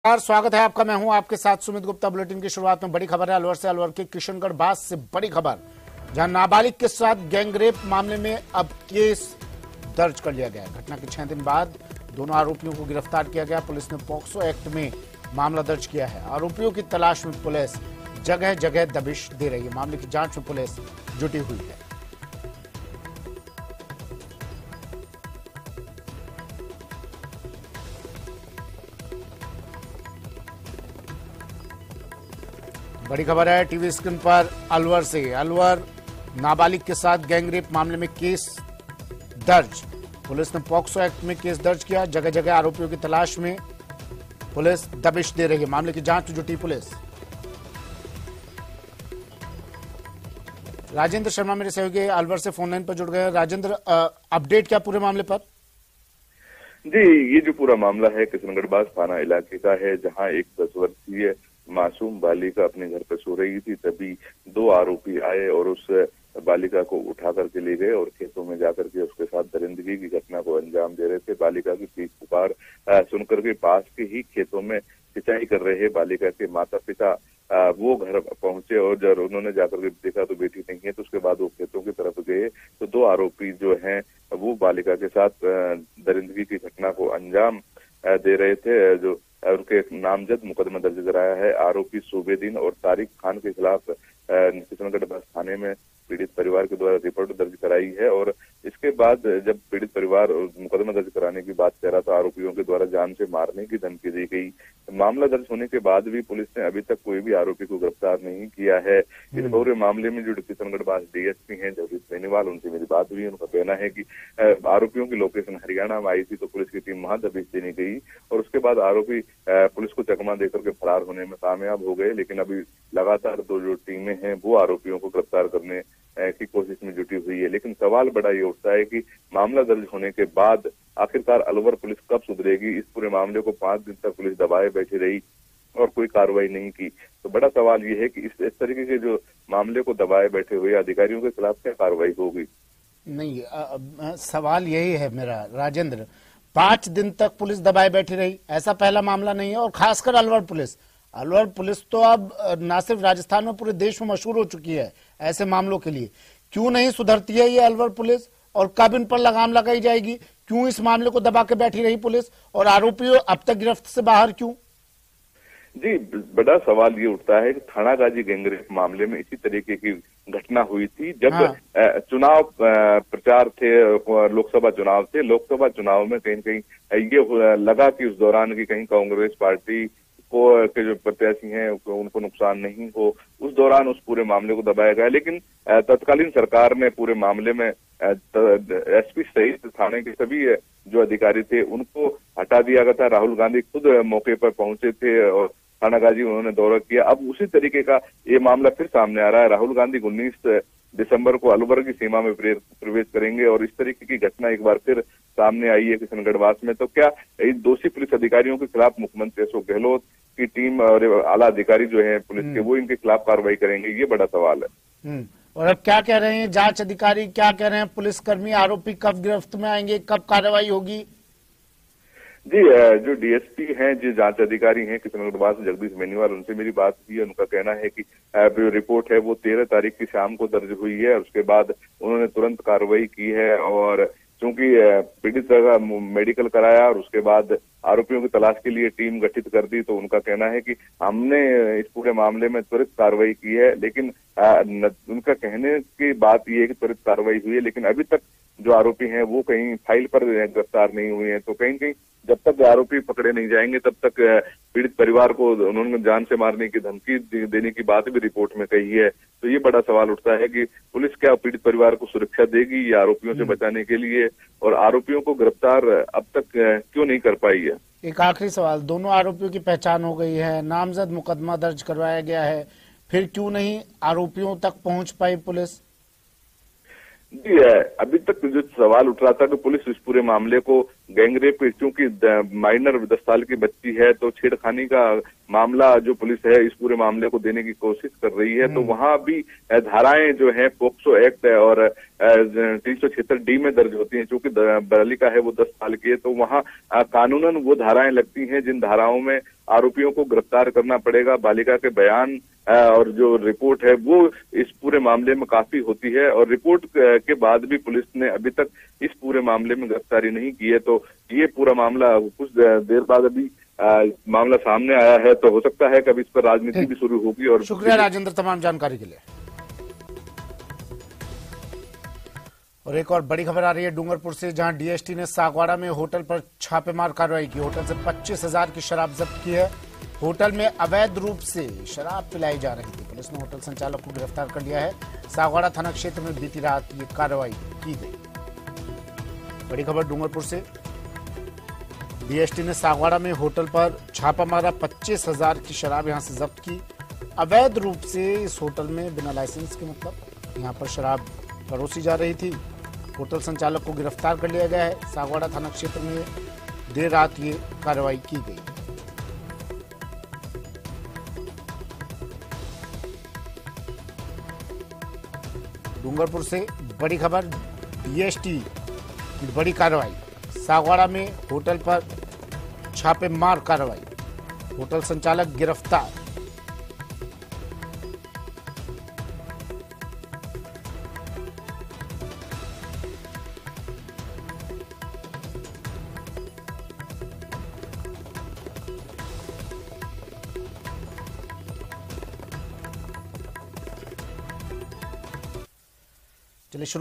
स्वागत है आपका। मैं हूं आपके साथ सुमित गुप्ता। बुलेटिन की शुरुआत में बड़ी खबर है अलवर से। अलवर के किशनगढ़ बास से बड़ी खबर, जहां नाबालिग के साथ गैंगरेप मामले में अब केस दर्ज कर लिया गया है। घटना के 6 दिन बाद दोनों आरोपियों को गिरफ्तार किया गया। पुलिस ने पॉक्सो एक्ट में मामला दर्ज किया है। आरोपियों की तलाश में पुलिस जगह जगह दबिश दे रही है। मामले की जांच में पुलिस जुटी हुई है। बड़ी खबर है टीवी स्क्रीन पर अलवर से। अलवर नाबालिग के साथ गैंगरेप मामले में केस दर्ज। पुलिस ने पॉक्सो एक्ट में केस दर्ज किया। जगह जगह आरोपियों की तलाश में पुलिस दबिश दे रही है। मामले की जांच में जुटी पुलिस। राजेंद्र शर्मा मेरे सहयोगी अलवर से फोन लाइन पर जुड़ गए। राजेंद्र, अपडेट क्या पूरे मामले पर? जी, ये जो पूरा मामला है किशनगढ़ थाना इलाके का है, जहां एक 10 वर्षीय मासूम बालिका अपने घर पर सो रही थी। तभी 2 आरोपी आए और उस बालिका को उठा करके ले गए और खेतों में जाकर के उसके साथ दरिंदगी की घटना को अंजाम दे रहे थे। बालिका की चीख पुकार सुनकर के पास के ही खेतों में सिंचाई कर रहे बालिका के माता पिता वो घर पहुंचे और जब उन्होंने जाकर के देखा तो बेटी नहीं है, तो उसके बाद वो खेतों की तरफ गए तो 2 आरोपी जो हैं वो बालिका के साथ दरिंदगी की घटना को अंजाम दे रहे थे। जो उनके नामजद मुकदमा दर्ज कराया है। आरोपी सूबेदीन और तारिक खान के खिलाफ किशनगढ़ थाने में पीड़ित परिवार के द्वारा रिपोर्ट दर्ज कराई है। और इसके बाद जब पीड़ित परिवार मुकदमा दर्ज कराने की बात कर रहा था, आरोपियों के द्वारा जान से मारने की धमकी दी गई। मामला दर्ज होने के बाद भी पुलिस ने अभी तक कोई भी आरोपी को गिरफ्तार नहीं किया है। इस पूरे मामले में जो किशनगढ़ डीएसपी हैं जगदीश बेनीवाल, उनसे मेरी बात हुई। उनका कहना है कि आरोपियों की लोकेशन हरियाणा में आई थी तो पुलिस की टीम वहां दबिश देने गई और उसके बाद आरोपी पुलिस को चकमा देकर के फरार होने में कामयाब हो गए। लेकिन अभी लगातार 2 जो टीमें हैं वो आरोपियों को गिरफ्तार करने की कोशिश में जुटी हुई है। लेकिन सवाल बड़ा ये उठता है कि मामला दर्ज होने के बाद आखिरकार अलवर पुलिस कब सुधरेगी। इस पूरे मामले को 5 दिन तक पुलिस दबाए बैठी रही और कोई कार्रवाई नहीं की। तो बड़ा सवाल ये है कि इस तरीके के जो मामले को दबाए बैठे हुए अधिकारियों के खिलाफ क्या कार्रवाई होगी। नहीं, सवाल यही है मेरा राजेंद्र, 5 दिन तक पुलिस दबाए बैठी रही, ऐसा पहला मामला नहीं है। और खासकर अलवर पुलिस तो अब न सिर्फ राजस्थान में पूरे देश में मशहूर हो चुकी है ऐसे मामलों के लिए। क्यों नहीं सुधरती है ये अलवर पुलिस और कब इन पर लगाम लगाई जाएगी? क्यों इस मामले को दबा के बैठी रही पुलिस और आरोपी अब तक गिरफ्त से बाहर क्यों? जी, बड़ा सवाल ये उठता है कि थानागाजी गैंगरेप मामले में इसी तरीके की घटना हुई थी जब चुनाव प्रचार थे, लोकसभा चुनाव थे। लोकसभा चुनाव में कहीं कहीं ये लगा कि उस दौरान की कहीं कांग्रेस पार्टी को के जो प्रत्याशी हैं उनको नुकसान नहीं हो, उस दौरान उस पूरे मामले को दबाया गया। लेकिन तत्कालीन सरकार ने पूरे मामले में एसपी सहित थाने के सभी जो अधिकारी थे उनको हटा दिया गया था। राहुल गांधी खुद मौके पर पहुंचे थे और थानागाजी उन्होंने दौरा किया। अब उसी तरीके का ये मामला फिर सामने आ रहा है। राहुल गांधी 19 दिसंबर को अलवर की सीमा में प्रवेश करेंगे और इस तरीके की घटना एक बार फिर सामने आई है किशनगढ़ में। तो क्या इन दोषी पुलिस अधिकारियों के खिलाफ मुख्यमंत्री अशोक गहलोत की टीम और आला अधिकारी जो है पुलिस के, वो इनके खिलाफ कार्रवाई करेंगे? ये बड़ा सवाल है। और अब क्या कह रहे हैं जांच अधिकारी, क्या कह रहे हैं पुलिसकर्मी? आरोपी कब गिरफ्त में आएंगे, कब कार्रवाई होगी? जी, जो डीएसपी हैं, जो जांच अधिकारी हैं किशनगढ़ से जगदीश बेनीवाल, उनसे मेरी बात हुई है। उनका कहना है कि जो रिपोर्ट है वो 13 तारीख की शाम को दर्ज हुई है और उसके बाद उन्होंने तुरंत कार्रवाई की है। और चूंकि पीड़ित का मेडिकल कराया और उसके बाद आरोपियों की तलाश के लिए टीम गठित कर दी, तो उनका कहना है कि हमने इस पूरे मामले में त्वरित कार्रवाई की है। लेकिन उनका कहने की बात यह है कि त्वरित कार्रवाई हुई है, लेकिन अभी तक जो आरोपी हैं वो कहीं फाइल पर गिरफ्तार नहीं हुए हैं। तो कहीं कहीं जब तक आरोपी पकड़े नहीं जाएंगे तब तक पीड़ित परिवार को उन्होंने जान से मारने की धमकी देने की बात भी रिपोर्ट में कही है। तो ये बड़ा सवाल उठता है कि पुलिस क्या पीड़ित परिवार को सुरक्षा देगी या आरोपियों से बचाने के लिए, और आरोपियों को गिरफ्तार अब तक क्यों नहीं कर पाई है? एक आखिरी सवाल, दोनों आरोपियों की पहचान हो गई है, नामजद मुकदमा दर्ज करवाया गया है, फिर क्यों नहीं आरोपियों तक पहुंच पाई पुलिस? जी, अभी तक जो सवाल उठ रहा था कि पुलिस इस पूरे मामले को गैंगरेप, क्योंकि माइनर 10 साल की बच्ची है, तो छेड़खानी का मामला जो पुलिस है इस पूरे मामले को देने की कोशिश कर रही है। तो वहां भी धाराएं जो है पोक्सो एक्ट और 376 डी में दर्ज होती हैं। चूंकि बालिका है वो 10 साल की है, तो वहां कानूनन वो धाराएं लगती हैं जिन धाराओं में आरोपियों को गिरफ्तार करना पड़ेगा। बालिका के बयान और जो रिपोर्ट है वो इस पूरे मामले में काफी होती है, और रिपोर्ट के बाद भी पुलिस ने अभी तक इस पूरे मामले में गिरफ्तारी नहीं की है। तो ये पूरा मामला कुछ देर बाद अभी मामला सामने आया है, तो हो सकता है कि अब इस पर राजनीति भी शुरू होगी। और शुक्रिया राजेंद्र तमाम जानकारी के लिए। और एक और बड़ी खबर आ रही है डूंगरपुर से, जहां डीएसटी ने सागवाड़ा में होटल पर छापेमार कार्रवाई की। होटल से 25,000 की शराब जब्त की है। होटल में अवैध रूप से शराब पिलाई जा रही थी। पुलिस ने होटल संचालक को गिरफ्तार कर लिया है। सागवाड़ा थाना क्षेत्र में बीती रात ये कार्रवाई की गई। बड़ी खबर डूंगरपुर से, डीएसटी ने सागवाड़ा में होटल पर छापा मारा। 25,000 की शराब यहां से जब्त की। अवैध रूप से इस होटल में बिना लाइसेंस के मतलब यहां पर शराब परोसी जा रही थी। होटल संचालक को गिरफ्तार कर लिया गया है। सागवाड़ा थाना क्षेत्र में देर रात ये कार्रवाई की गई। डूंगरपुर से बड़ी खबर, डीएसटी की बड़ी कार्रवाई। सागवाड़ा में होटल पर छापेमार कार्रवाई। होटल संचालक गिरफ्तार। चलिए शुरू